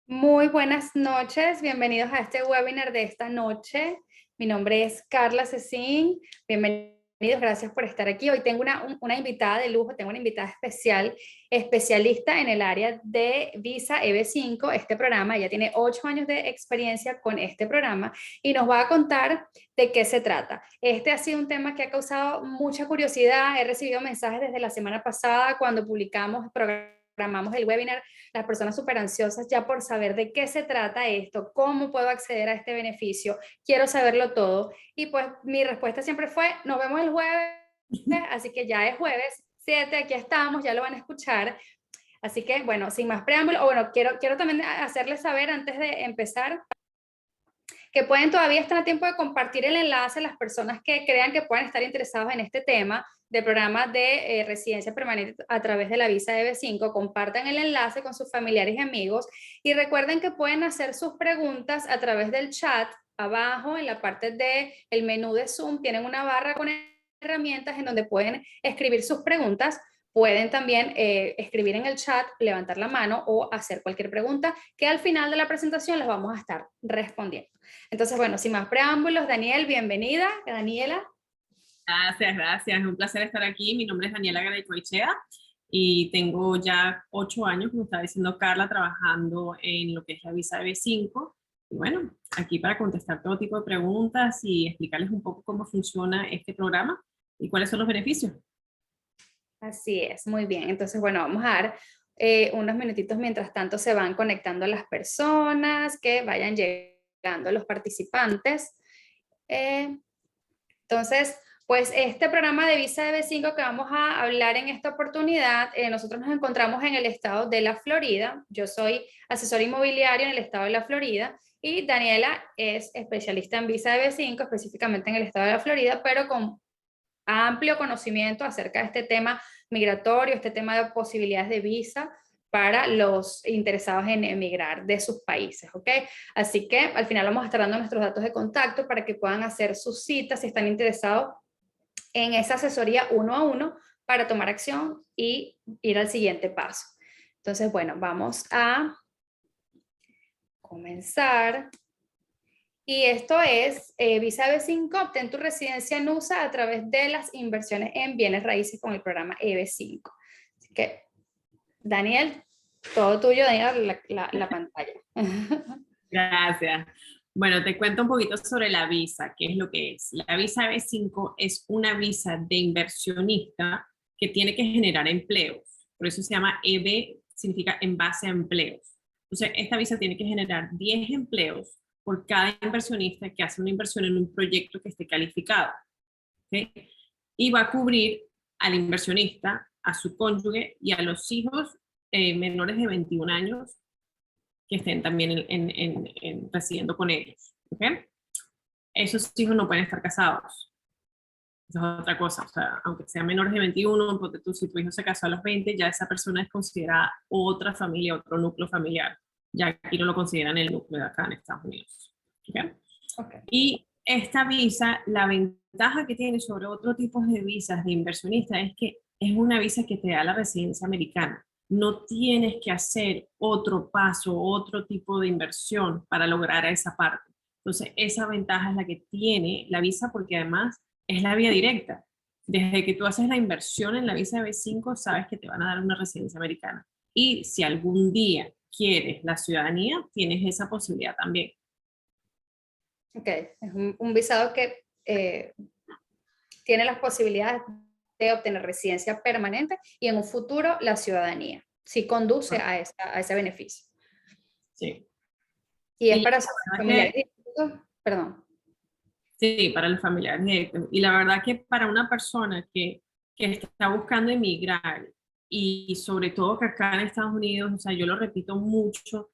Muy buenas noches, bienvenidos a este webinar de esta noche. Mi nombre es Carla Cecín, bienvenidos, gracias por estar aquí. Hoy tengo una invitada de lujo, tengo una invitada especial, especialista en el área de Visa EB5, este programa. Ella tiene 8 años de experiencia con este programa y nos va a contar de qué se trata. Este ha sido un tema que ha causado mucha curiosidad. He recibido mensajes desde la semana pasada cuando programamos el webinar, las personas súper ansiosas ya por saber de qué se trata esto, cómo puedo acceder a este beneficio, quiero saberlo todo. Y pues mi respuesta siempre fue, nos vemos el jueves, así que ya es jueves 7, aquí estamos, ya lo van a escuchar. Así que bueno, sin más preámbulo, o bueno, quiero también hacerles saber antes de empezar que pueden todavía estar a tiempo de compartir el enlace a las personas que crean que puedan estar interesados en este tema del programa de residencia permanente a través de la visa EB5. Compartan el enlace con sus familiares y amigos y recuerden que pueden hacer sus preguntas a través del chat. Abajo en la parte del menú de Zoom tienen una barra con herramientas en donde pueden escribir sus preguntas. Pueden también escribir en el chat, levantar la mano o hacer cualquier pregunta que al final de la presentación les vamos a estar respondiendo. Entonces, bueno, sin más preámbulos, Daniel, bienvenida. Daniela. Gracias, gracias. Es un placer estar aquí. Mi nombre es Daniela Garaycoechea y tengo ya 8 años, como estaba diciendo Carla, trabajando en lo que es la visa B5. Y bueno, aquí para contestar todo tipo de preguntas y explicarles un poco cómo funciona este programa y cuáles son los beneficios. Así es, muy bien. Entonces, bueno, vamos a dar unos minutitos mientras tanto se van conectando las personas, que vayan llegando los participantes. Eh, Entonces, pues este programa de visa de B5 que vamos a hablar en esta oportunidad, nosotros nos encontramos en el estado de la Florida. Yo soy asesor inmobiliario en el estado de la Florida y Daniela es especialista en visa de B5, específicamente en el estado de la Florida, pero con amplio conocimiento acerca de este tema migratorio, este tema de posibilidades de visa para los interesados en emigrar de sus países, ¿ok? Así que al final vamos a estar dando nuestros datos de contacto para que puedan hacer sus citas si están interesados en esa asesoría uno a uno para tomar acción y ir al siguiente paso. Entonces, bueno, vamos a comenzar. Y esto es Visa B5, obtén tu residencia en USA a través de las inversiones en bienes raíces con el programa EB5. Así que, Daniel, todo tuyo, Daniel, la pantalla. Gracias. Bueno, te cuento un poquito sobre la visa, qué es lo que es. La visa B5 es una visa de inversionista que tiene que generar empleos. Por eso se llama EB, significa en base a empleos. Entonces, esta visa tiene que generar 10 empleos por cada inversionista que hace una inversión en un proyecto que esté calificado. ¿Okay? Y va a cubrir al inversionista, a su cónyuge y a los hijos menores de 21 años que estén también residiendo con ellos. ¿Okay? Esos hijos no pueden estar casados. Esa es otra cosa. O sea, aunque sean menores de 21, porque si tu hijo se casó a los 20, ya esa persona es considerada otra familia, otro núcleo familiar. Ya aquí no lo consideran el núcleo de acá en Estados Unidos. ¿Okay? Okay. Y esta visa, la ventaja que tiene sobre otro tipo de visas de inversionista es que es una visa que te da la residencia americana. No tienes que hacer otro paso, otro tipo de inversión para lograr esa parte. Entonces, esa ventaja es la que tiene la visa porque además es la vía directa. Desde que tú haces la inversión en la visa de B5, sabes que te van a dar una residencia americana. Y si algún día quieres la ciudadanía, tienes esa posibilidad también. Ok, es un visado que tiene las posibilidades de obtener residencia permanente y en un futuro la ciudadanía, si conduce a ese beneficio. Sí. Y es Y para sus la verdad familiares que, directos, perdón. sí, para los familiares directos. Y la verdad que para una persona que está buscando emigrar y sobre todo que acá en Estados Unidos, o sea, yo lo repito mucho,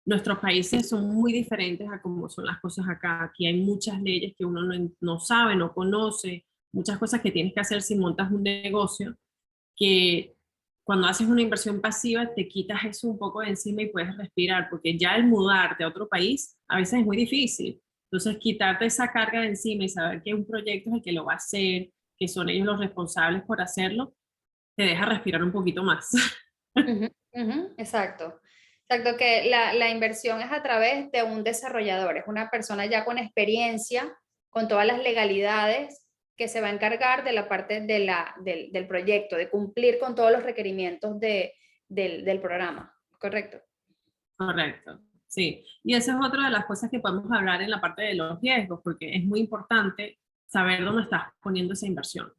nuestros países son muy diferentes a cómo son las cosas acá. Aquí hay muchas leyes que uno no sabe, no conoce, muchas cosas que tienes que hacer si montas un negocio, que cuando haces una inversión pasiva te quitas eso un poco de encima y puedes respirar, porque ya el mudarte a otro país a veces es muy difícil. Entonces, quitarte esa carga de encima y saber que un proyecto es el que lo va a hacer, que son ellos los responsables por hacerlo, te deja respirar un poquito más. Exacto. O Exacto, que la inversión es a través de un desarrollador, es una persona ya con experiencia, con todas las legalidades, que se va a encargar de la parte del proyecto, de cumplir con todos los requerimientos del programa, ¿correcto? Correcto, sí. Y esa es otra de las cosas que podemos hablar en la parte de los riesgos, porque es muy importante saber dónde estás poniendo esa inversión.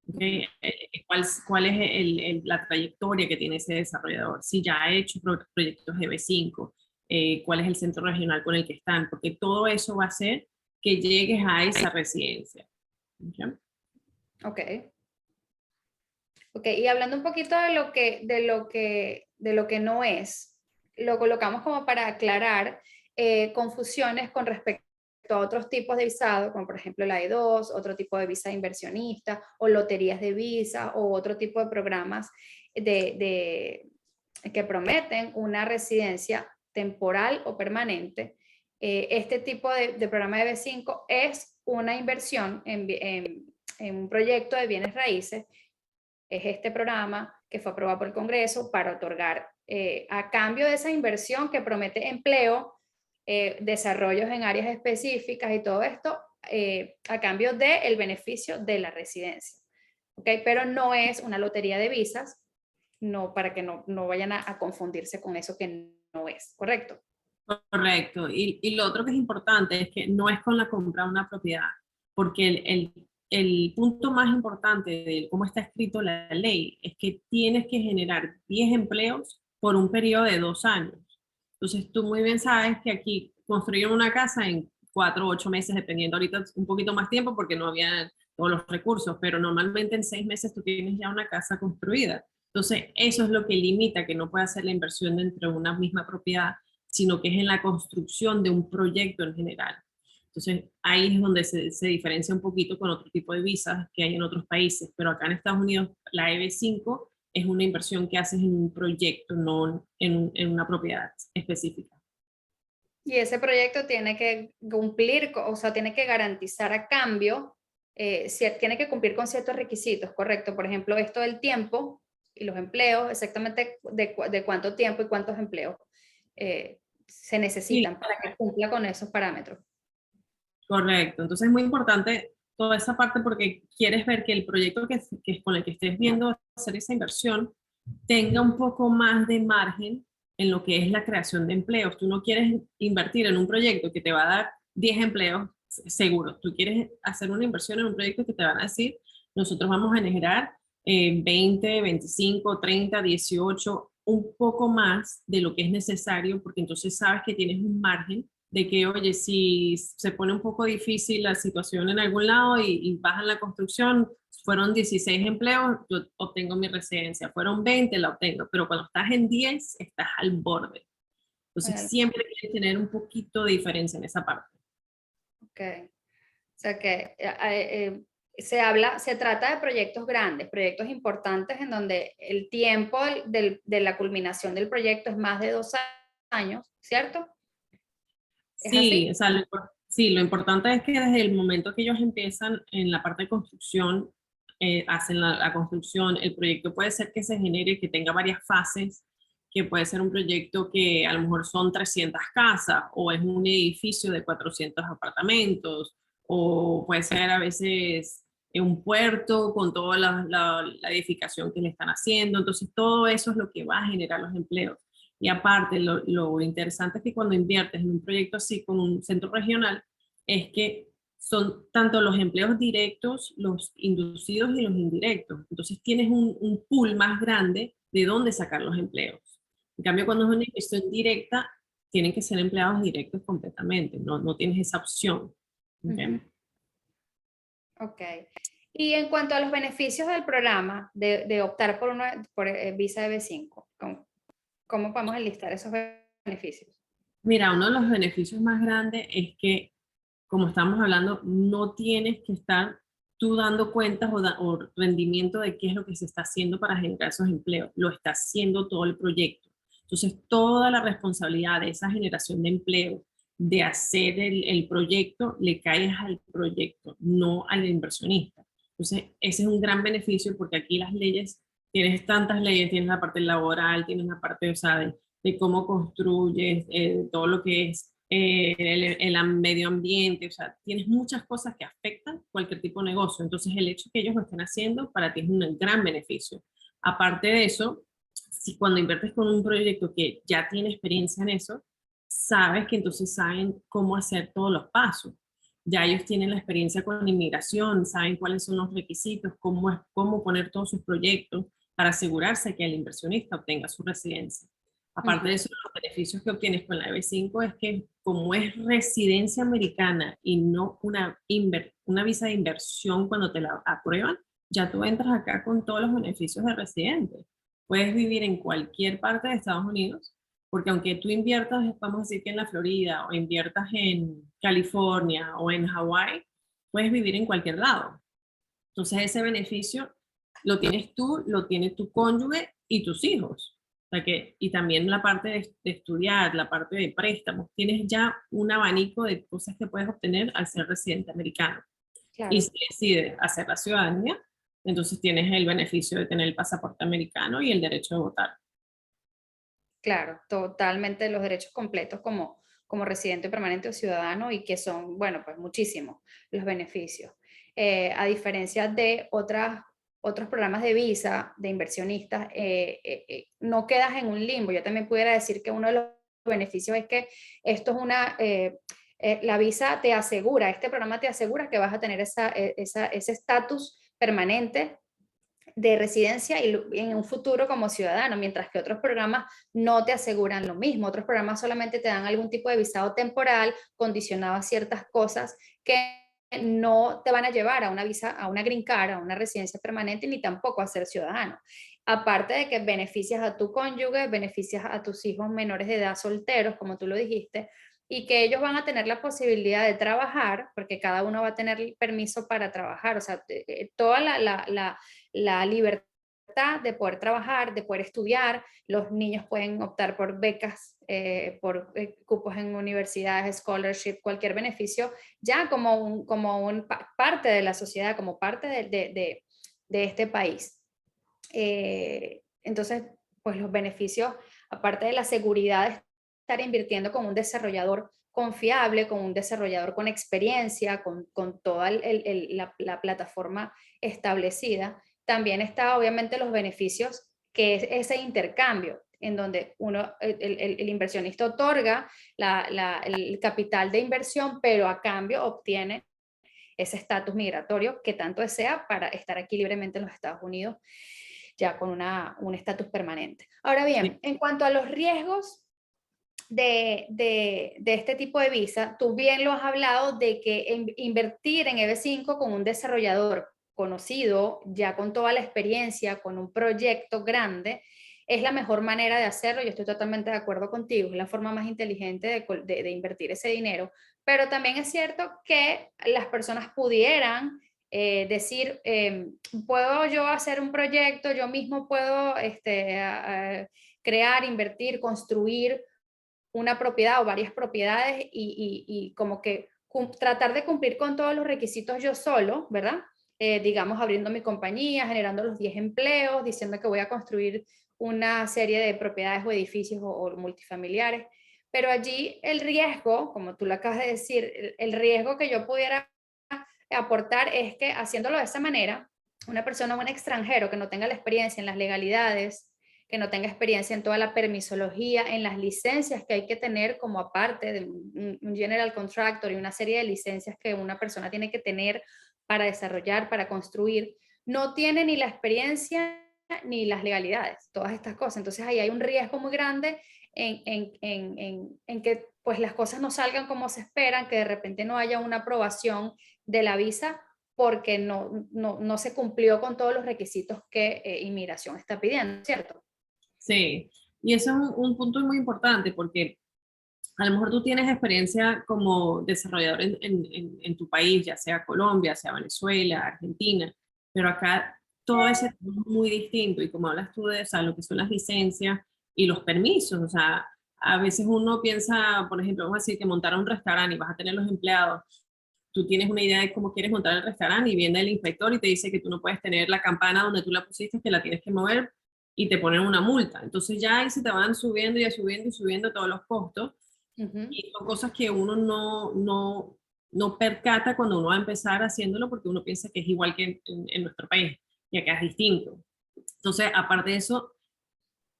¿Okay? ¿Cuál es la trayectoria que tiene ese desarrollador? Si ya ha hecho proyectos de B5, cuál es el centro regional con el que están, porque todo eso va a hacer que llegues a esa residencia. ¿Okay? Ok. Ok, y hablando un poquito de lo que no es, lo colocamos como para aclarar confusiones con respecto a otros tipos de visado, como por ejemplo la E2, otro tipo de visa inversionista, o loterías de visa, o otro tipo de programas que prometen una residencia temporal o permanente. Este tipo de programa de B5 es una inversión en un proyecto de bienes raíces. Es este programa que fue aprobado por el Congreso para otorgar, a cambio de esa inversión que promete empleo, desarrollos en áreas específicas y todo esto, a cambio del beneficio de la residencia. ¿Okay? Pero no es una lotería de visas, no, para que no vayan a confundirse con eso que no es, ¿correcto? Correcto. Y lo otro que es importante es que no es con la compra de una propiedad, porque el punto más importante de cómo está escrito la ley es que tienes que generar 10 empleos por un periodo de 2 años. Entonces tú muy bien sabes que aquí construyeron una casa en 4 o 8 meses, dependiendo ahorita un poquito más tiempo porque no había todos los recursos, pero normalmente en 6 meses tú tienes ya una casa construida. Entonces eso es lo que limita que no pueda hacer la inversión dentro de una misma propiedad, sino que es en la construcción de un proyecto en general. Entonces, ahí es donde se diferencia un poquito con otro tipo de visas que hay en otros países, pero acá en Estados Unidos la EB5 es una inversión que haces en un proyecto, no en una propiedad específica. Y ese proyecto tiene que cumplir, o sea, tiene que garantizar a cambio, tiene que cumplir con ciertos requisitos, correcto. Por ejemplo, esto del tiempo y los empleos, exactamente de cuánto tiempo y cuántos empleos se Sí, necesitan para que cumpla con esos parámetros. correcto. Entonces es muy importante toda esa parte porque quieres ver que el proyecto que con el que estés viendo hacer esa inversión tenga un poco más de margen en lo que es la creación de empleos. Tú no quieres invertir en un proyecto que te va a dar 10 empleos seguros. Tú quieres hacer una inversión en un proyecto que te van a decir, nosotros vamos a generar 20, 25, 30, 18, un poco más de lo que es necesario, porque entonces sabes que tienes un margen de que, oye, si se pone un poco difícil la situación en algún lado y bajan la construcción, fueron 16 empleos, yo obtengo mi residencia, fueron 20, la obtengo, pero cuando estás en 10, estás al borde. Entonces, Bueno, siempre quieres tener un poquito de diferencia en esa parte. ok. O sea que se trata de proyectos grandes, proyectos importantes en donde el tiempo de la culminación del proyecto es más de 2 años, ¿cierto? ¿Es Sí, así? o sea, sí, lo importante es que desde el momento que ellos empiezan en la parte de construcción, hacen la construcción, el proyecto puede ser que se genere, que tenga varias fases, que puede ser un proyecto que a lo mejor son 300 casas, o es un edificio de 400 apartamentos, o puede ser a veces un puerto con toda la edificación que le están haciendo. Entonces, todo eso es lo que va a generar los empleos. Y aparte, lo interesante es que cuando inviertes en un proyecto así con un centro regional, es que son tanto los empleos directos, los inducidos y los indirectos. Entonces tienes un pool más grande de dónde sacar los empleos. En cambio, cuando es una inversión directa, tienen que ser empleados directos completamente, no tienes esa opción. ¿Okay? Ujú. Ok. Y en cuanto a los beneficios del programa de optar por visa de B5, ¿cómo podemos enlistar esos beneficios? Mira, uno de los beneficios más grandes es que, como estamos hablando, no tienes que estar tú dando cuentas o rendimiento de qué es lo que se está haciendo para generar esos empleos. Lo está haciendo todo el proyecto. Entonces, toda la responsabilidad de esa generación de empleo, de hacer el proyecto, le cae al proyecto, no al inversionista. Entonces, ese es un gran beneficio porque aquí las leyes, tienes tantas leyes, tienes la parte laboral, tienes la parte, o sea, de cómo construyes, todo lo que es el medio ambiente, o sea, tienes muchas cosas que afectan cualquier tipo de negocio. Entonces, el hecho de que ellos lo estén haciendo para ti es un gran beneficio. Aparte de eso, si cuando inviertes con un proyecto que ya tiene experiencia en eso, sabes que entonces saben cómo hacer todos los pasos. Ya ellos tienen la experiencia con inmigración, saben cuáles son los requisitos, cómo poner todos sus proyectos para asegurarse que el inversionista obtenga su residencia. Aparte de eso, los beneficios que obtienes con la EB5 es que como es residencia americana y no una visa de inversión cuando te la aprueban, ya tú entras acá con todos los beneficios de residente. Puedes vivir en cualquier parte de Estados Unidos, porque aunque tú inviertas, vamos a decir que en la Florida, o inviertas en California o en Hawái, puedes vivir en cualquier lado. Entonces ese beneficio lo tienes tú, lo tiene tu cónyuge y tus hijos. O sea que, y también la parte de estudiar, la parte de préstamos, tienes ya un abanico de cosas que puedes obtener al ser residente americano. Claro. Y si decides hacer la ciudadanía, entonces tienes el beneficio de tener el pasaporte americano y el derecho de votar. Claro, totalmente los derechos completos como residente permanente o ciudadano y que son, bueno, pues muchísimos los beneficios. A diferencia de otros programas de visa de inversionistas, no quedas en un limbo. Yo también pudiera decir que uno de los beneficios es que esto es la visa te asegura, este programa te asegura que vas a tener ese estatus permanente de residencia y en un futuro como ciudadano, mientras que otros programas no te aseguran lo mismo. Otros programas solamente te dan algún tipo de visado temporal condicionado a ciertas cosas que no te van a llevar a una visa, a una green card, a una residencia permanente, ni tampoco a ser ciudadano. Aparte de que beneficias a tu cónyuge, beneficias a tus hijos menores de edad solteros, como tú lo dijiste, y que ellos van a tener la posibilidad de trabajar, porque cada uno va a tener el permiso para trabajar, o sea, toda la libertad de poder trabajar, de poder estudiar. Los niños pueden optar por becas, por cupos en universidades, scholarship, cualquier beneficio, ya como parte de la sociedad, como parte de este país. Entonces, pues los beneficios, aparte de la seguridad de estar invirtiendo con un desarrollador confiable, con un desarrollador con experiencia, con toda la plataforma establecida, también está obviamente los beneficios que es ese intercambio en donde el inversionista otorga el capital de inversión, pero a cambio obtiene ese estatus migratorio que tanto desea para estar aquí libremente en los Estados Unidos, ya con un estatus permanente. Ahora bien, en cuanto a los riesgos de este tipo de visa, tú bien lo has hablado de que invertir en EB5 con un desarrollador conocido, ya con toda la experiencia, con un proyecto grande, es la mejor manera de hacerlo. Yo estoy totalmente de acuerdo contigo, es la forma más inteligente de invertir ese dinero, pero también es cierto que las personas pudieran decir, puedo yo hacer un proyecto, yo mismo puedo crear, invertir, construir una propiedad o varias propiedades y como que tratar de cumplir con todos los requisitos yo solo, ¿verdad? Digamos, abriendo mi compañía, generando los 10 empleos, diciendo que voy a construir una serie de propiedades o edificios o multifamiliares. Pero allí el riesgo, como tú lo acabas de decir, el riesgo que yo pudiera aportar es que haciéndolo de esa manera, una persona, un extranjero que no tenga la experiencia en las legalidades, que no tenga experiencia en toda la permisología, en las licencias que hay que tener como aparte de un general contractor y una serie de licencias que una persona tiene que tener para desarrollar, para construir, no tiene ni la experiencia ni las legalidades, todas estas cosas. Entonces ahí hay un riesgo muy grande en que pues las cosas no salgan como se esperan, que de repente no haya una aprobación de la visa porque no se cumplió con todos los requisitos que inmigración está pidiendo, ¿cierto? Sí, y eso es un punto muy importante porque a lo mejor tú tienes experiencia como desarrollador en tu país, ya sea Colombia, sea Venezuela, Argentina, pero acá todo ese tema es muy distinto y como hablas tú de, o sea, lo que son las licencias y los permisos, o sea, a veces uno piensa, por ejemplo, vamos a decir que montar un restaurante y vas a tener los empleados, tú tienes una idea de cómo quieres montar el restaurante y viene el inspector y te dice que tú no puedes tener la campana donde tú la pusiste, que la tienes que mover y te ponen una multa. Entonces ya ahí se te van subiendo y subiendo y subiendo todos los costos. Y son cosas que uno no percata cuando uno va a empezar haciéndolo porque uno piensa que es igual que en nuestro país y acá es distinto. Entonces, aparte de eso,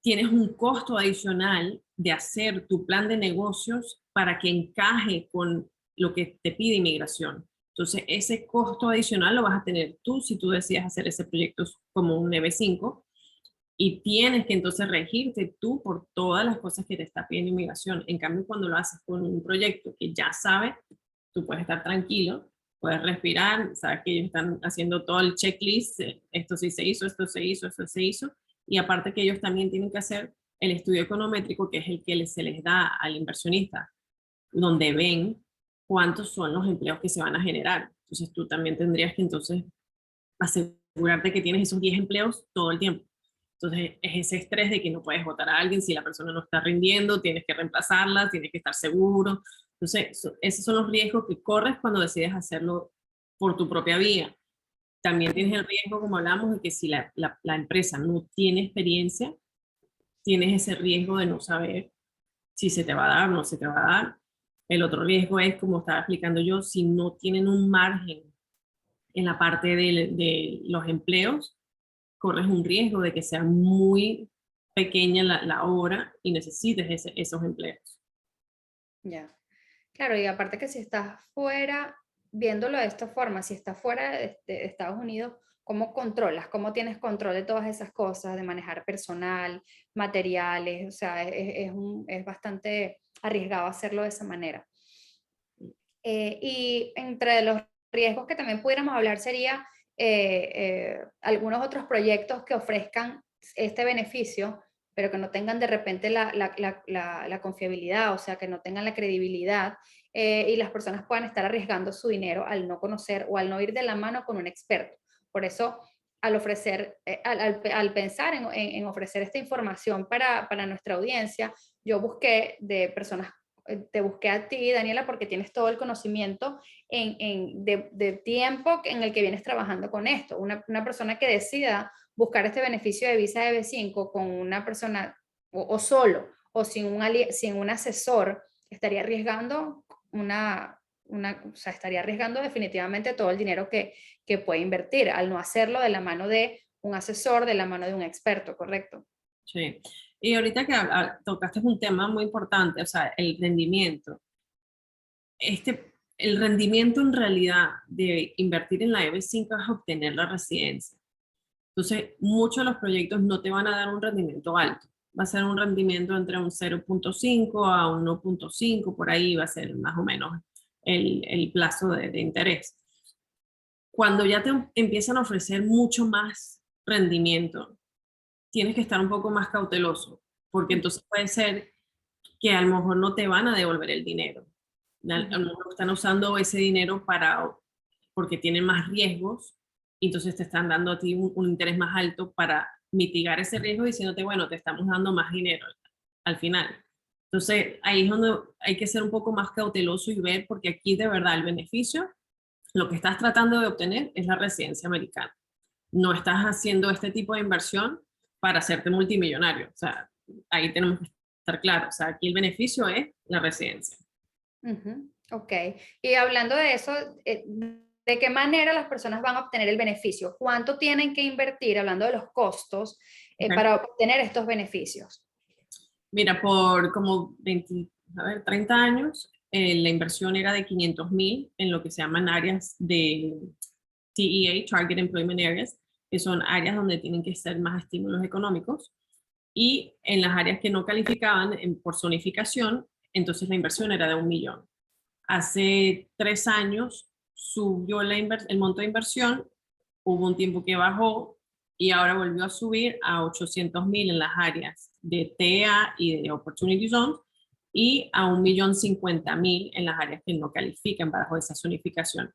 tienes un costo adicional de hacer tu plan de negocios para que encaje con lo que te pide inmigración. Entonces, ese costo adicional lo vas a tener tú si tú decides hacer ese proyecto como un EB5 y tienes que entonces regirte tú por todas las cosas que te está pidiendo inmigración. En cambio, cuando lo haces con un proyecto que ya sabes, tú puedes estar tranquilo, puedes respirar, sabes que ellos están haciendo todo el checklist, esto sí se hizo, esto se hizo, esto se hizo, y aparte que ellos también tienen que hacer el estudio econométrico, que es el que se les da al inversionista, donde ven cuántos son los empleos que se van a generar. Entonces tú también tendrías que entonces asegurarte que tienes esos 10 empleos todo el tiempo. Entonces es ese estrés de que no puedes votar a alguien si la persona no está rindiendo, tienes que reemplazarla, tienes que estar seguro. Entonces esos son los riesgos que corres cuando decides hacerlo por tu propia vía. También tienes el riesgo, como hablamos, de que si la empresa no tiene experiencia, tienes ese riesgo de no saber si se te va a dar o no se te va a dar. El otro riesgo es, como estaba explicando yo, si no tienen un margen en la parte de los empleos, corres un riesgo de que sea muy pequeña la hora y necesites esos empleos. Ya. Claro, y aparte que si estás fuera, viéndolo de esta forma, si estás fuera de Estados Unidos, ¿cómo controlas? ¿Cómo tienes control de todas esas cosas, de manejar personal, materiales? O sea, es bastante arriesgado hacerlo de esa manera. Y entre los riesgos que también pudiéramos hablar sería algunos otros proyectos que ofrezcan este beneficio, pero que no tengan de repente la confiabilidad, o sea, que no tengan la credibilidad, y las personas puedan estar arriesgando su dinero al no conocer o al no ir de la mano con un experto. Por eso, al ofrecer, al pensar en ofrecer esta información para nuestra audiencia, yo busqué de personas, te busqué a ti, Daniela, porque tienes todo el conocimiento de tiempo en el que vienes trabajando con esto. Una persona que decida buscar este beneficio de visa de B5 con una persona o solo o sin un asesor, estaría arriesgando o sea, estaría arriesgando definitivamente todo el dinero que puede invertir al no hacerlo de la mano de un asesor, de la mano de un experto, ¿correcto? Sí. Y ahorita que tocaste un tema muy importante, o sea, el rendimiento. El rendimiento en realidad de invertir en la EB5 es obtener la residencia. Entonces, muchos de los proyectos no te van a dar un rendimiento alto. Va a ser un rendimiento entre un 0.5 a 1.5, por ahí va a ser más o menos el plazo de interés. Cuando ya te empiezan a ofrecer mucho más rendimiento, tienes que estar un poco más cauteloso, porque entonces puede ser que a lo mejor no te van a devolver el dinero. A lo mejor están usando ese dinero porque tienen más riesgos, y entonces te están dando a ti un interés más alto para mitigar ese riesgo diciéndote, bueno, te estamos dando más dinero al final. Entonces ahí es donde hay que ser un poco más cauteloso y ver, porque aquí de verdad el beneficio, lo que estás tratando de obtener es la residencia americana. No estás haciendo este tipo de inversión para hacerte multimillonario. O sea, ahí tenemos que estar claros. O sea, aquí el beneficio es la residencia. Ok. Y hablando de eso, ¿de qué manera las personas van a obtener el beneficio? ¿Cuánto tienen que invertir, hablando de los costos, Okay. para obtener estos beneficios? Mira, por como 30 años, la inversión era de 500,000 en lo que se llaman áreas de TEA, Target Employment Areas, que son áreas donde tienen que ser más estímulos económicos. Y en las áreas que no calificaban por zonificación, entonces la inversión era de 1,000,000. Hace 3 años subió el monto de inversión, hubo un tiempo que bajó y ahora volvió a subir a 800,000 en las áreas de TEA y de Opportunity Zones y a 1,050,000 en las áreas que no califican bajo esa zonificación.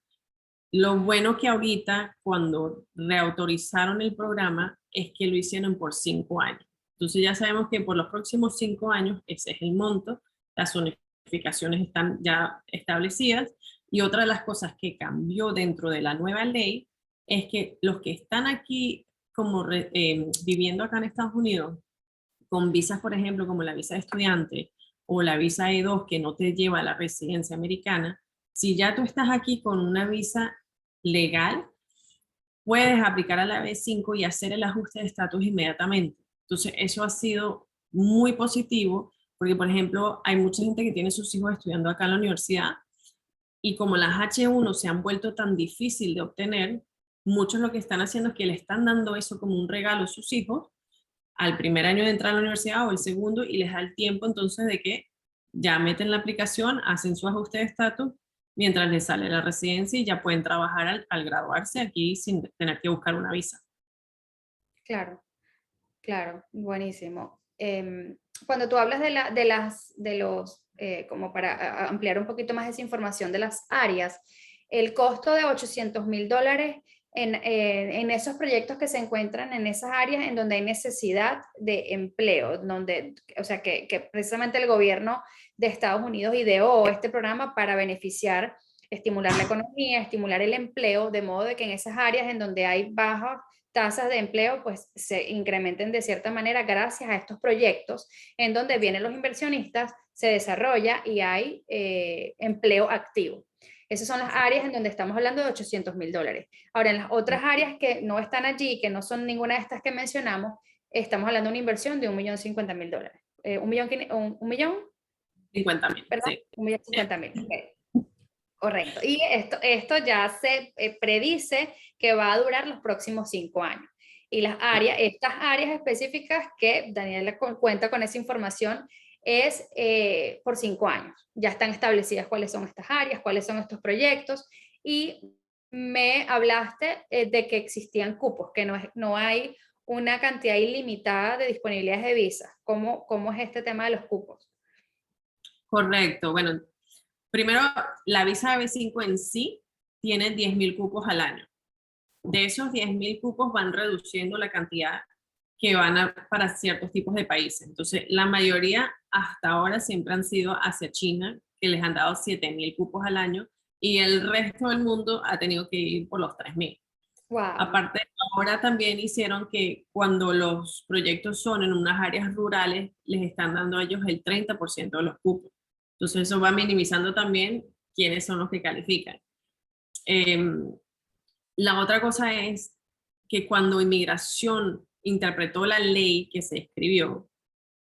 Lo bueno que ahorita, cuando reautorizaron el programa, es que lo hicieron por 5 años. Entonces ya sabemos que por los próximos 5 años ese es el monto, las zonificaciones están ya establecidas. Y otra de las cosas que cambió dentro de la nueva ley es que los que están aquí como viviendo acá en Estados Unidos, con visas, por ejemplo, como la visa de estudiante o la visa E2 que no te lleva a la residencia americana, si ya tú estás aquí con una visa legal, puedes aplicar a la B5 y hacer el ajuste de estatus inmediatamente. Entonces, eso ha sido muy positivo porque, por ejemplo, hay mucha gente que tiene sus hijos estudiando acá en la universidad y como las H1 se han vuelto tan difícil de obtener, muchos lo que están haciendo es que le están dando eso como un regalo a sus hijos al primer año de entrar a la universidad o el segundo y les da el tiempo entonces de que ya meten la aplicación, hacen su ajuste de estatus mientras les sale la residencia y ya pueden trabajar al graduarse aquí sin tener que buscar una visa. Claro, claro, buenísimo. Cuando tú hablas como para ampliar un poquito más esa información de las áreas, el costo de $800,000 en esos proyectos que se encuentran en esas áreas en donde hay necesidad de empleo, donde, o sea, que precisamente el gobierno de Estados Unidos ideó este programa para beneficiar, estimular la economía, estimular el empleo, de modo de que en esas áreas en donde hay bajas tasas de empleo, pues se incrementen de cierta manera gracias a estos proyectos en donde vienen los inversionistas, se desarrolla y hay empleo activo. Esas son las áreas en donde estamos hablando de $800,000. Ahora, en las otras áreas que no están allí, que no son ninguna de estas que mencionamos, estamos hablando de una inversión de $1,050,000. ¿Un millón? ¿Un millón? 50,000, ¿Verdad? sí. 1,050,000. Okay. Correcto. Y esto ya se predice que va a durar los próximos 5 años. Y estas áreas específicas que Daniela cuenta con esa información es por 5 años. Ya están establecidas cuáles son estas áreas, cuáles son estos proyectos. Y me hablaste de que existían cupos, que no hay una cantidad ilimitada de disponibilidades de visas. ¿Cómo es este tema de los cupos? Correcto. Bueno, primero, la visa B5 en sí tiene 10,000 cupos al año. De esos 10,000 cupos van reduciendo la cantidad que van para ciertos tipos de países. Entonces, la mayoría hasta ahora siempre han sido hacia China, que les han dado 7,000 cupos al año, y el resto del mundo ha tenido que ir por los 3,000. Wow. Aparte, ahora también hicieron que cuando los proyectos son en unas áreas rurales, les están dando a ellos el 30% de los cupos. Entonces, eso va minimizando también quiénes son los que califican. La otra cosa es que cuando inmigración interpretó la ley que se escribió,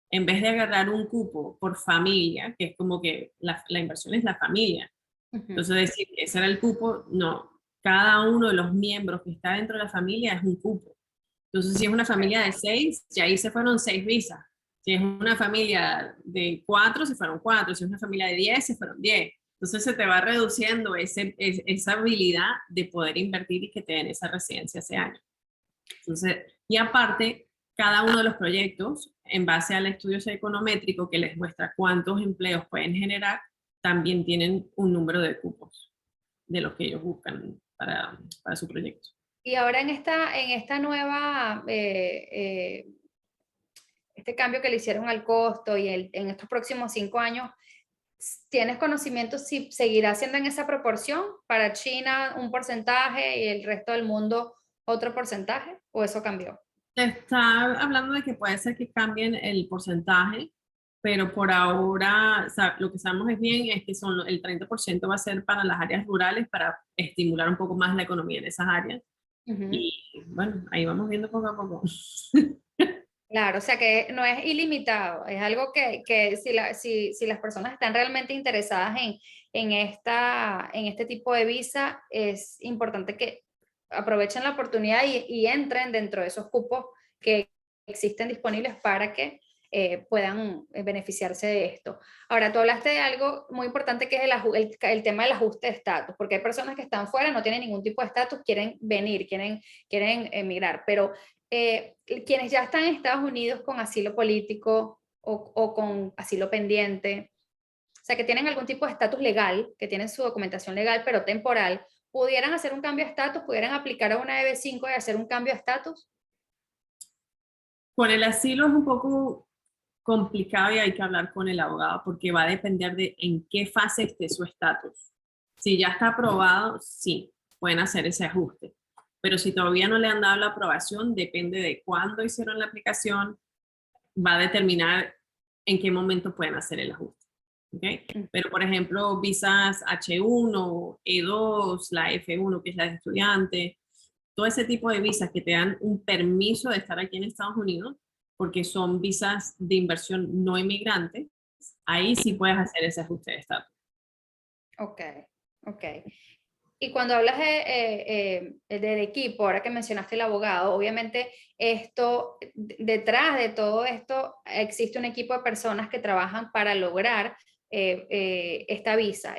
en vez de agarrar un cupo por familia, que es como que la inversión es la familia, entonces decir que ese era el cupo, no, cada uno de los miembros que está dentro de la familia es un cupo. Entonces si es una familia de 6, ya ahí se fueron 6 visas. Si es una familia de 4, se fueron 4. Si es una familia de 10, se fueron 10. Entonces se te va reduciendo esa habilidad de poder invertir y que te den esa residencia ese año. Entonces, y aparte, cada uno de los proyectos, en base al estudio econométrico que les muestra cuántos empleos pueden generar, también tienen un número de cupos de los que ellos buscan para su proyecto. Y ahora en esta nueva, este cambio que le hicieron al costo y en estos próximos 5 años, ¿tienes conocimiento si seguirá siendo en esa proporción? ¿Para China un porcentaje y el resto del mundo otro porcentaje? ¿O eso cambió? Está hablando de que puede ser que cambien el porcentaje, pero por ahora lo que sabemos es bien es que el 30% va a ser para las áreas rurales para estimular un poco más la economía en esas áreas. Y bueno, ahí vamos viendo poco a poco. Claro, o sea que no es ilimitado, es algo que si las personas están realmente interesadas en este tipo de visa, es importante que aprovechen la oportunidad y entren dentro de esos cupos que existen disponibles para que puedan beneficiarse de esto. Ahora, tú hablaste de algo muy importante que es el tema del ajuste de estatus, porque hay personas que están fuera, no tienen ningún tipo de estatus, quieren venir, quieren emigrar, pero quienes ya están en Estados Unidos con asilo político o con asilo pendiente, o sea, que tienen algún tipo de estatus legal, que tienen su documentación legal, pero temporal, ¿pudieran hacer un cambio de estatus? ¿Pudieran aplicar a una EB5 y hacer un cambio de estatus? Con el asilo es un poco complicado y hay que hablar con el abogado porque va a depender de en qué fase esté su estatus. Si ya está aprobado, sí, pueden hacer ese ajuste. pero si todavía no le han dado la aprobación, depende de cuándo hicieron la aplicación, va a determinar en qué momento pueden hacer el ajuste. ¿Okay? Pero, por ejemplo, visas H1, E2, la F1, que es la de estudiante, todo ese tipo de visas que te dan un permiso de estar aquí en Estados Unidos, porque son visas de inversión no inmigrante, ahí sí puedes hacer ese ajuste de estatus. Ok, ok. Y cuando hablas del equipo, ahora que mencionaste el abogado, obviamente esto, detrás de todo esto existe un equipo de personas que trabajan para lograr esta visa.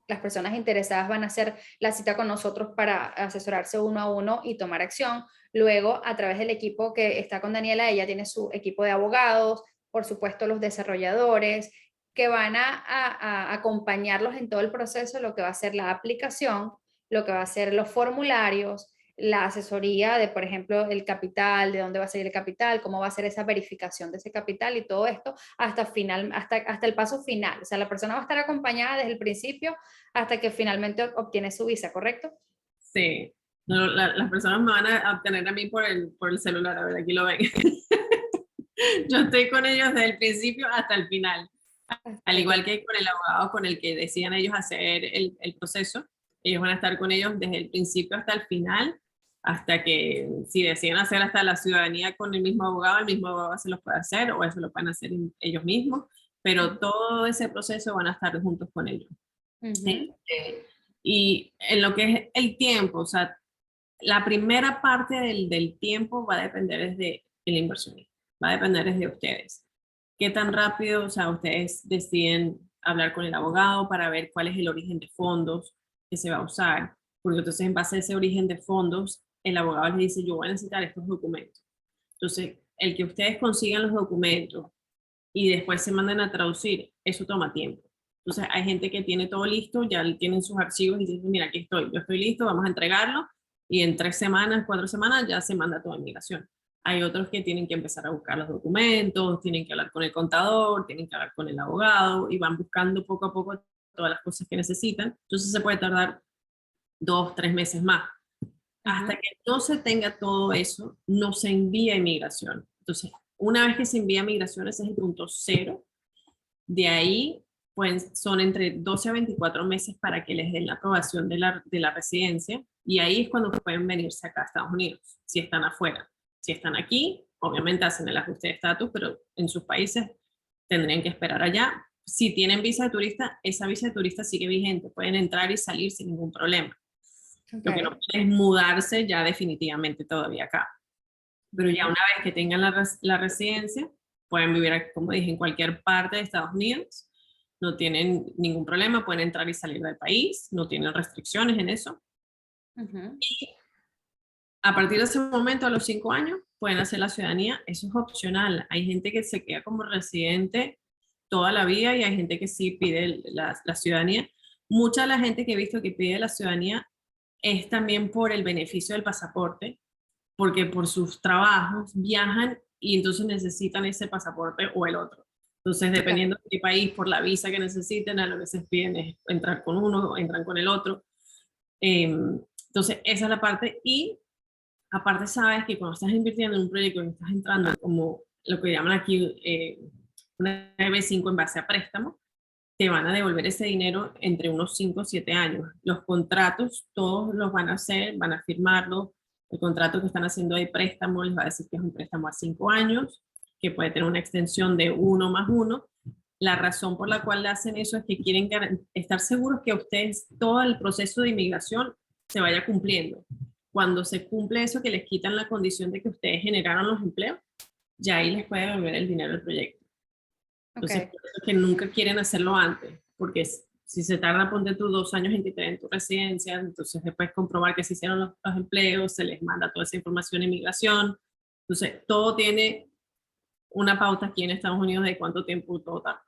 Las personas interesadas van a hacer la cita con nosotros para asesorarse uno a uno y tomar acción. Luego, a través del equipo que está con Daniela, ella tiene su equipo de abogados, por supuesto los desarrolladores, que van a acompañarlos en todo el proceso, lo que va a ser la aplicación, lo que va a ser los formularios, la asesoría de, por ejemplo, el capital, de dónde va a salir el capital, cómo va a ser esa verificación de ese capital y todo esto hasta el paso final. O sea, la persona va a estar acompañada desde el principio hasta que finalmente obtiene su visa, ¿correcto? Sí. No, las personas me van a obtener a mí por el celular, a ver, aquí lo ven. Yo estoy con ellos desde el principio hasta el final. Al igual que con el abogado con el que decían ellos hacer el proceso, ellos van a estar con ellos desde el principio hasta el final, hasta que si deciden hacer hasta la ciudadanía con el mismo abogado se los puede hacer o eso lo pueden hacer ellos mismos, pero todo ese proceso van a estar juntos con ellos. Y en lo que es el tiempo, o sea, la primera parte del tiempo va a depender desde el inversionista, va a depender desde ustedes. ¿Qué tan rápido, o sea, ustedes deciden hablar con el abogado para ver cuál es el origen de fondos que se va a usar? Porque entonces en base a ese origen de fondos, el abogado les dice, yo voy a necesitar estos documentos. Entonces, el que ustedes consigan los documentos y después se manden a traducir, eso toma tiempo. Entonces, hay gente que tiene todo listo, ya tienen sus archivos y dicen, mira, aquí estoy, yo estoy listo, vamos a entregarlo, y en 3 semanas, 4 semanas ya se manda toda migración. Hay otros que tienen que empezar a buscar los documentos, tienen que hablar con el contador, tienen que hablar con el abogado, y van buscando poco a poco todas las cosas que necesitan. Entonces se puede tardar 2, 3 meses más. Hasta que no se tenga todo eso, no se envía a inmigración. Entonces, una vez que se envía a migración, ese es el punto cero. De ahí, pues son entre 12 a 24 meses para que les den la aprobación de la residencia, y ahí es cuando pueden venirse acá a Estados Unidos, si están afuera. Si están aquí, obviamente hacen el ajuste de estatus, pero en sus países tendrían que esperar allá. Si tienen visa de turista, esa visa de turista sigue vigente, pueden entrar y salir sin ningún problema. Lo que no pueden es mudarse ya definitivamente todavía acá. Pero ya una vez que tengan la residencia, pueden vivir, como dije, en cualquier parte de Estados Unidos, no tienen ningún problema, pueden entrar y salir del país, no tienen restricciones en eso. Y a partir de ese momento, a los 5 años, pueden hacer la ciudadanía, eso es opcional. Hay gente que se queda como residente toda la vida y hay gente que sí pide la ciudadanía. Mucha de la gente que he visto que pide la ciudadanía es también por el beneficio del pasaporte, porque por sus trabajos viajan y entonces necesitan ese pasaporte o el otro. Entonces, dependiendo de qué país, por la visa que necesiten, a lo que se piden es entrar con uno o entran con el otro. Entonces, esa es la parte. Y aparte, sabes que cuando estás invirtiendo en un proyecto y estás entrando como lo que llaman aquí una EB5 en base a préstamo, te van a devolver ese dinero entre unos 5 o 7 años. Los contratos, todos los van a hacer, van a firmarlos. El contrato que están haciendo de préstamo les va a decir que es un préstamo a 5 años, que puede tener una extensión de 1 más 1. La razón por la cual le hacen eso es que quieren estar seguros que ustedes, todo el proceso de inmigración se vaya cumpliendo. Cuando se cumple eso, que les quitan la condición de que ustedes generaron los empleos, ya ahí les puede devolver el dinero del proyecto. Entonces, por eso es que nunca quieren hacerlo antes, porque si se tarda, ponte tú 2 años en que te den tu residencia, entonces después comprobar que se hicieron los empleos, se les manda toda esa información a inmigración. Entonces, todo tiene una pauta aquí en Estados Unidos de cuánto tiempo todo tarda.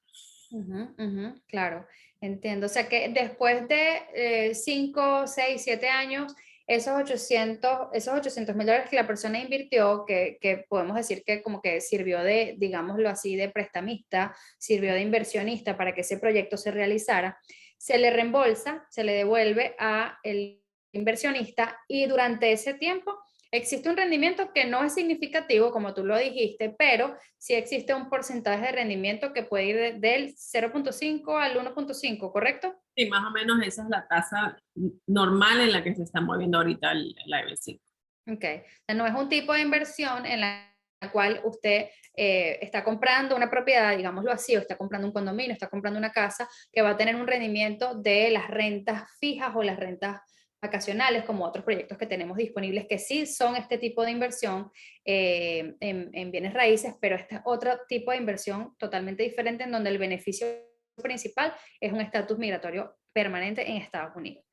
Claro, entiendo. O sea que después de 5, 6, 7 años, esos $800,000 que la persona invirtió, que podemos decir que como que sirvió de, digámoslo así, de prestamista, sirvió de inversionista para que ese proyecto se realizara, se le reembolsa, se le devuelve a el inversionista y durante ese tiempo existe un rendimiento que no es significativo, como tú lo dijiste, pero sí existe un porcentaje de rendimiento que puede ir del 0.5 al 1.5, ¿correcto? Sí, más o menos esa es la tasa normal en la que se está moviendo ahorita la EB5. Ok, no es un tipo de inversión en la cual usted está comprando una propiedad, digámoslo así, o está comprando un condominio, está comprando una casa que va a tener un rendimiento de las rentas fijas o las rentas vacacionales, como otros proyectos que tenemos disponibles que sí son este tipo de inversión en bienes raíces, pero este es otro tipo de inversión totalmente diferente en donde el beneficio principal es un estatus migratorio permanente en Estados Unidos.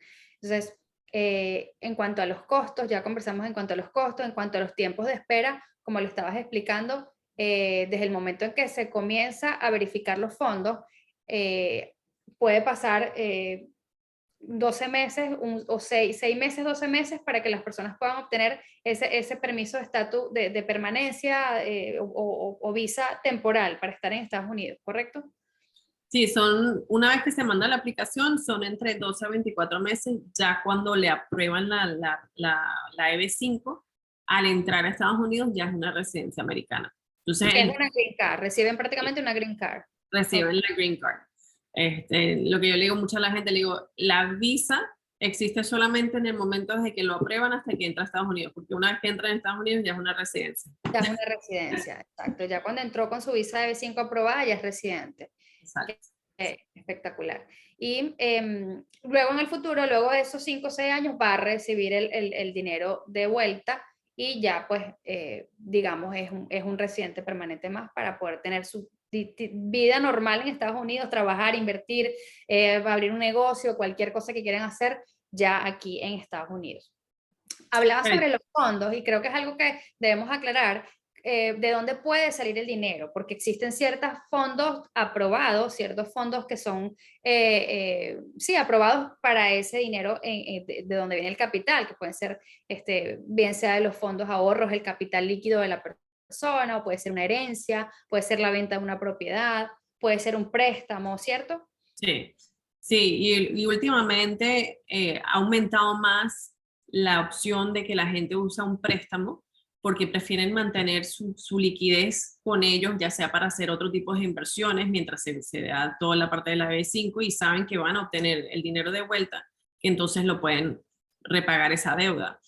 Entonces, en cuanto a los costos, ya conversamos en cuanto a los costos, en cuanto a los tiempos de espera, como lo estabas explicando, desde el momento en que se comienza a verificar los fondos, puede pasar 12 meses o 6 meses, 12 meses para que las personas puedan obtener ese permiso de estatus de permanencia o visa temporal para estar en Estados Unidos, ¿correcto? Sí, una vez que se manda la aplicación, son entre 12 a 24 meses, ya cuando le aprueban la EB5, al entrar a Estados Unidos ya es una residencia americana. Entonces, Que es una green card, reciben prácticamente una green card. Okay. reciben la green card. Lo que yo le digo mucho a la gente, le digo, la visa existe solamente en el momento desde que lo aprueban hasta que entra a Estados Unidos, porque una vez que entra en Estados Unidos ya es una residencia. Ya es una residencia, exacto. Ya cuando entró con su visa de B5 aprobada, ya es residente. Exacto. Espectacular. Y luego en el futuro, luego de esos 5 o 6 años, va a recibir el dinero de vuelta y ya pues, digamos, es un residente permanente más para poder tener su vida normal en Estados Unidos, trabajar, invertir, abrir un negocio, cualquier cosa que quieran hacer ya aquí en Estados Unidos. Hablaba sobre los fondos y creo que es algo que debemos aclarar, de dónde puede salir el dinero, porque existen ciertos fondos aprobados, ciertos fondos que son, sí, aprobados para ese dinero de donde viene el capital, que pueden ser, bien sea de los fondos ahorros, el capital líquido de la persona, o puede ser una herencia, puede ser la venta de una propiedad, puede ser un préstamo, ¿cierto? Sí, sí, y últimamente ha aumentado más la opción de que la gente usa un préstamo porque prefieren mantener su liquidez con ellos, ya sea para hacer otro tipo de inversiones mientras se da toda la parte de la B5 y saben que van a obtener el dinero de vuelta, que entonces lo pueden repagar esa deuda.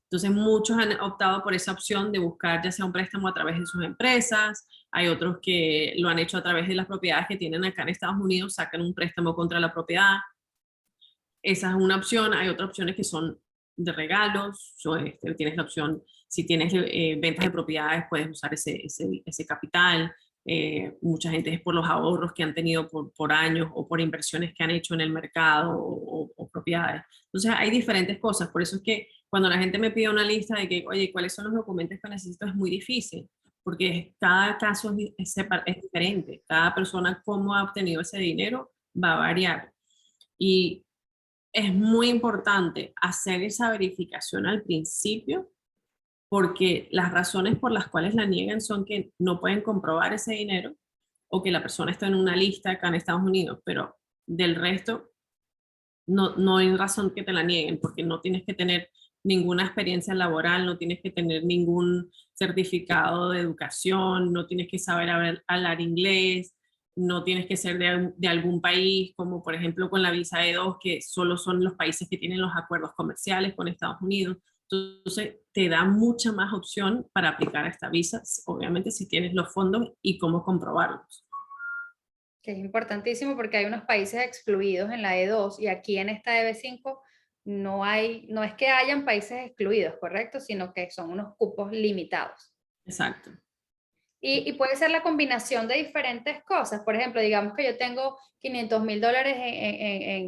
Entonces muchos han optado por esa opción de buscar ya sea un préstamo a través de sus empresas. Hay otros que lo han hecho a través de las propiedades que tienen acá en Estados Unidos, sacan un préstamo contra la propiedad. Esa es una opción. Hay otras opciones que son de regalos. Tienes la opción, si tienes ventas de propiedades, puedes usar ese capital. Mucha gente es por los ahorros que han tenido por años o por inversiones que han hecho en el mercado o propiedades. Entonces hay diferentes cosas. Por eso es que cuando la gente me pide una lista de que, oye, ¿cuáles son los documentos que necesito? Es muy difícil porque cada caso es diferente. Cada persona, cómo ha obtenido ese dinero, va a variar. Y es muy importante hacer esa verificación al principio porque las razones por las cuales la niegan son que no pueden comprobar ese dinero o que la persona está en una lista acá en Estados Unidos, pero del resto no hay razón que te la nieguen porque no tienes que tener ninguna experiencia laboral, no tienes que tener ningún certificado de educación, no tienes que saber hablar inglés, no tienes que ser de algún país, como por ejemplo con la visa E2, que solo son los países que tienen los acuerdos comerciales con Estados Unidos. Entonces, te da mucha más opción para aplicar a esta visa, obviamente si tienes los fondos y cómo comprobarlos. Que es importantísimo porque hay unos países excluidos en la E2 y aquí en esta EB5 no es que hayan países excluidos, ¿correcto? Sino que son unos cupos limitados. Exacto. Y puede ser la combinación de diferentes cosas. Por ejemplo, digamos que yo tengo $500,000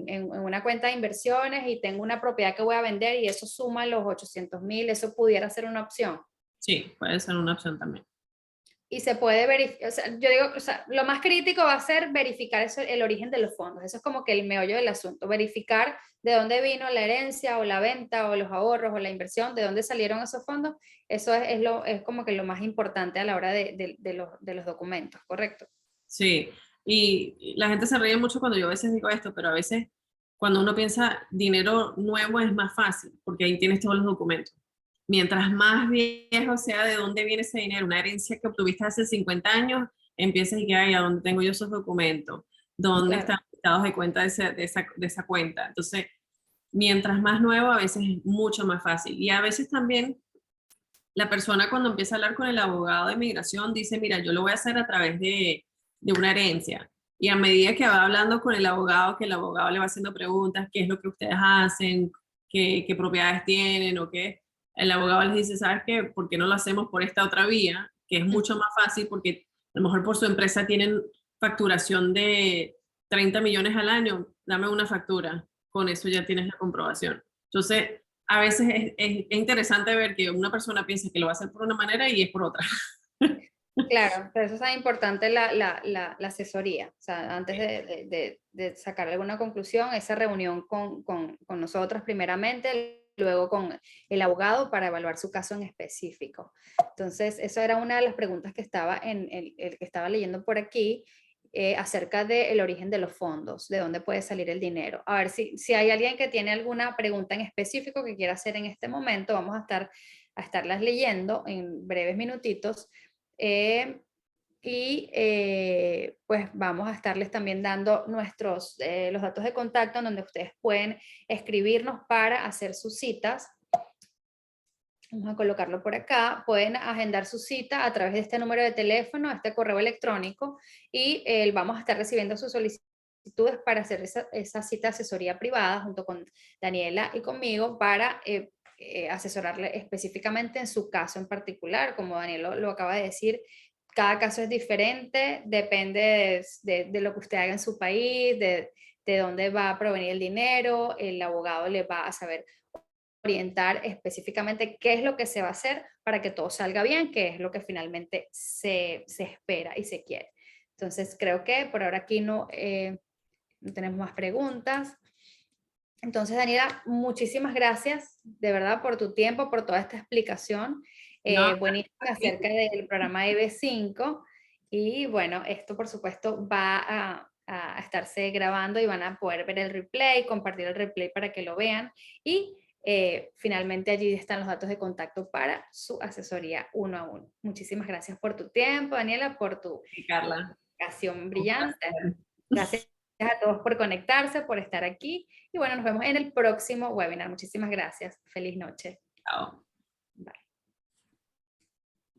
en una cuenta de inversiones y tengo una propiedad que voy a vender y eso suma los 800,000, eso pudiera ser una opción. Sí, puede ser una opción también. Y se puede verificar, o sea, yo digo, o sea, lo más crítico va a ser verificar eso, el origen de los fondos. Eso es como que el meollo del asunto, verificar de dónde vino la herencia o la venta o los ahorros o la inversión, de dónde salieron esos fondos. Eso es como que lo más importante a la hora de los documentos, ¿correcto? Sí, y la gente se ríe mucho cuando yo a veces digo esto, pero a veces cuando uno piensa dinero nuevo es más fácil, porque ahí tienes todos los documentos. Mientras más viejo sea de dónde viene ese dinero, una herencia que obtuviste hace 50 años, empiezas y que, ay, ¿a dónde tengo yo esos documentos? ¿Dónde Claro. están los estados de cuenta de esa cuenta? Entonces, mientras más nuevo, a veces es mucho más fácil. Y a veces también la persona cuando empieza a hablar con el abogado de migración dice, mira, yo lo voy a hacer a través de una herencia. Y a medida que va hablando con el abogado, que el abogado le va haciendo preguntas, qué es lo que ustedes hacen, qué propiedades tienen o qué, el abogado les dice, ¿sabes qué? ¿Por qué no lo hacemos por esta otra vía? Que es mucho más fácil porque a lo mejor por su empresa tienen facturación de 30 millones al año, dame una factura, con eso ya tienes la comprobación. Entonces, a veces es interesante ver que una persona piensa que lo va a hacer por una manera y es por otra. Claro, por eso es tan importante la asesoría. O sea, antes de sacar alguna conclusión, esa reunión con nosotros primeramente, luego con el abogado para evaluar su caso en específico. Entonces, eso era una de las preguntas que estaba en el que estaba leyendo por aquí, acerca del origen de los fondos, de dónde puede salir el dinero. A ver, si hay alguien que tiene alguna pregunta en específico que quiera hacer en este momento, vamos a estarlas leyendo en breves minutitos. Pues vamos a estarles también dando los datos de contacto en donde ustedes pueden escribirnos para hacer sus citas. Vamos a colocarlo por acá. Pueden agendar su cita a través de este número de teléfono, este correo electrónico, y vamos a estar recibiendo sus solicitudes para hacer esa cita de asesoría privada junto con Daniela y conmigo para asesorarle específicamente en su caso en particular. Como Daniel lo acaba de decir, cada caso es diferente, depende de lo que usted haga en su país, de dónde va a provenir el dinero. El abogado le va a saber orientar específicamente qué es lo que se va a hacer para que todo salga bien, qué es lo que finalmente se espera y se quiere. Entonces, creo que por ahora aquí no tenemos más preguntas. Entonces, Daniela, muchísimas gracias de verdad por tu tiempo, por toda esta explicación No, buenísima acerca del programa EB5. Y bueno, esto por supuesto va a estarse grabando y van a poder ver el replay, compartir el replay para que lo vean. Y finalmente allí están los datos de contacto para su asesoría uno a uno. Muchísimas gracias por tu tiempo, Daniela, por tu Carla. explicación Un brillante. placer. Gracias a todos por conectarse, por estar aquí. Y bueno, nos vemos en el próximo webinar. Muchísimas gracias. Feliz noche. Chao.